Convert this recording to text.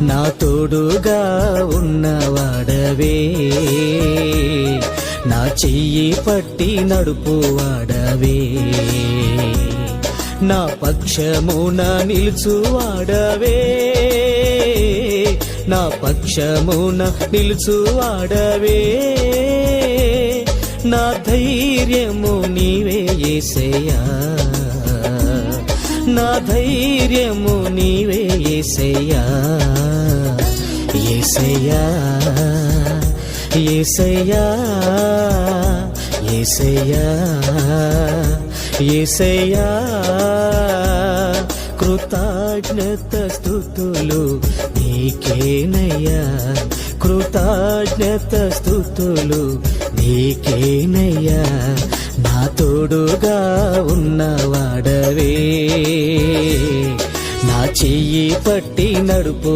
నా తోడుగా ఉన్నవాడవే, నా చెయ్యి పట్టి నడుపువాడవే, నా పక్షమున నిలుచువాడవే, నా పక్షమున నిలుచువాడవే, నా ధైర్యము నీవే యేసయ్యా, నా ధైర్యము నీవే యేసయ్యా, యేసయ్యా యేసయ్యా యేసయ్యా యేసయ్యా. కృతజ్ఞత స్తుతులు నీకేనయ్యా, కృతజ్ఞత స్తుతులు నీకేనయ్యా, నా తోడుగా ఉన్నవాడవే, నా చెయ్యి పట్టి నడుపు